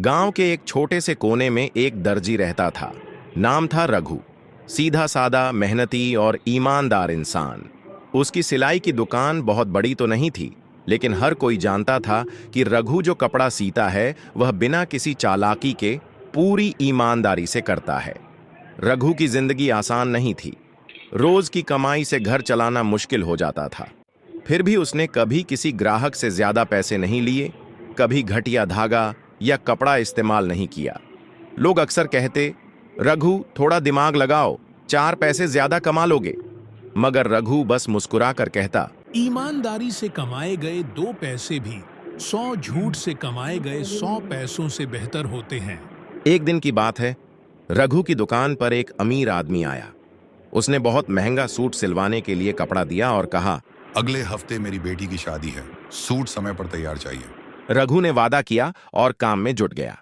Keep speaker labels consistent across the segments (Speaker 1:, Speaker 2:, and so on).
Speaker 1: गांव के एक छोटे से कोने में एक दर्जी रहता था। नाम था रघु। सीधा सादा, मेहनती और ईमानदार इंसान। उसकी सिलाई की दुकान बहुत बड़ी तो नहीं थी, लेकिन हर कोई जानता था कि रघु जो कपड़ा सीता है वह बिना किसी चालाकी के पूरी ईमानदारी से करता है। रघु की जिंदगी आसान नहीं थी। रोज की कमाई से घर चलाना मुश्किल हो जाता था। फिर भी उसने कभी किसी ग्राहक से ज्यादा पैसे नहीं लिए, कभी घटिया धागा या कपड़ा इस्तेमाल नहीं किया। लोग अक्सर कहते, रघु थोड़ा दिमाग लगाओ, 4 पैसे ज्यादा कमा लोगे। मगर रघु बस मुस्कुराकर कहता,
Speaker 2: ईमानदारी से कमाए गए 2 पैसे भी 100 झूठ से कमाए गए 100 पैसों से बेहतर होते हैं।
Speaker 1: एक दिन की बात है, रघु की दुकान पर एक अमीर आदमी आया। उसने बहुत महंगा सूट सिलवाने के लिए कपड़ा दिया और कहा,
Speaker 3: अगले हफ्ते मेरी बेटी की शादी है, सूट समय पर तैयार चाहिए।
Speaker 1: रघु ने वादा किया और काम में जुट गया।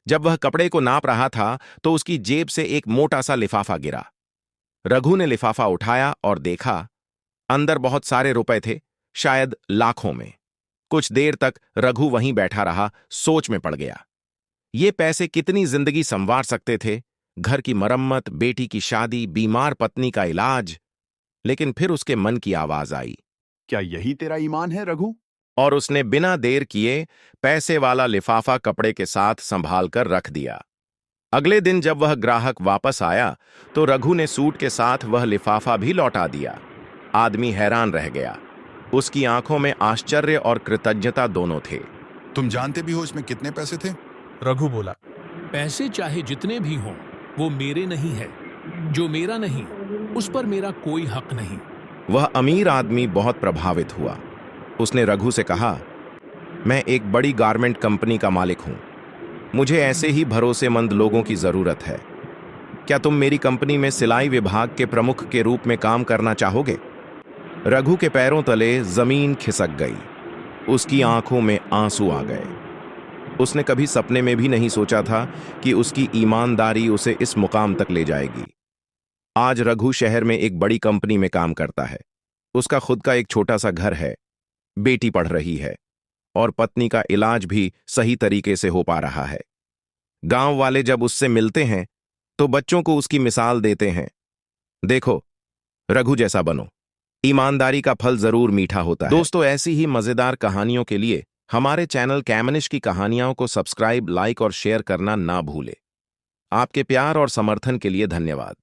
Speaker 1: जब वह कपड़े को नाप रहा था तो उसकी जेब से एक मोटा सा लिफाफा गिरा। रघु ने लिफाफा उठाया और देखा, अंदर बहुत सारे रुपए थे, शायद लाखों में। कुछ देर तक रघु वहीं बैठा रहा, सोच में पड़ गया। ये पैसे कितनी जिंदगी संवार सकते थे, घर की मरम्मत, बेटी की शादी, बीमार पत्नी का इलाज। लेकिन फिर उसके मन की आवाज आई,
Speaker 4: क्या यही तेरा ईमान है रघु?
Speaker 1: और उसने बिना देर किए पैसे वाला लिफाफा कपड़े के साथ संभाल कर रख दिया। अगले दिन जब वह ग्राहक वापस आया तो रघु ने सूट के साथ वह लिफाफा भी लौटा दिया। आदमी हैरान रह गया। उसकी आंखों में आश्चर्य और कृतज्ञता दोनों थे।
Speaker 3: तुम जानते भी हो इसमें कितने पैसे थे?
Speaker 2: रघु बोला, पैसे चाहे जितने भी हों, वो मेरे नहीं है। जो मेरा नहीं, उस पर मेरा कोई हक नहीं।
Speaker 1: वह अमीर आदमी बहुत प्रभावित हुआ। उसने रघु से कहा, मैं एक बड़ी गारमेंट कंपनी का मालिक हूं। मुझे ऐसे ही भरोसेमंद लोगों की जरूरत है। क्या तुम मेरी कंपनी में सिलाई विभाग के प्रमुख के रूप में काम करना चाहोगे? रघु के पैरों तले जमीन खिसक गई। उसकी आंखों में आंसू आ गए। उसने कभी सपने में भी नहीं सोचा था कि उसकी ईमानदारी उसे इस मुकाम तक ले जाएगी। आज रघु शहर में एक बड़ी कंपनी में काम करता है। उसका खुद का एक छोटा सा घर है, बेटी पढ़ रही है और पत्नी का इलाज भी सही तरीके से हो पा रहा है। गांव वाले जब उससे मिलते हैं तो बच्चों को उसकी मिसाल देते हैं, देखो, रघु जैसा बनो। ईमानदारी का फल जरूर मीठा होता है। दोस्तों, ऐसी ही मजेदार कहानियों के लिए हमारे चैनल कैमनिश की कहानियों को सब्सक्राइब, लाइक और शेयर करना ना भूले। आपके प्यार और समर्थन के लिए धन्यवाद।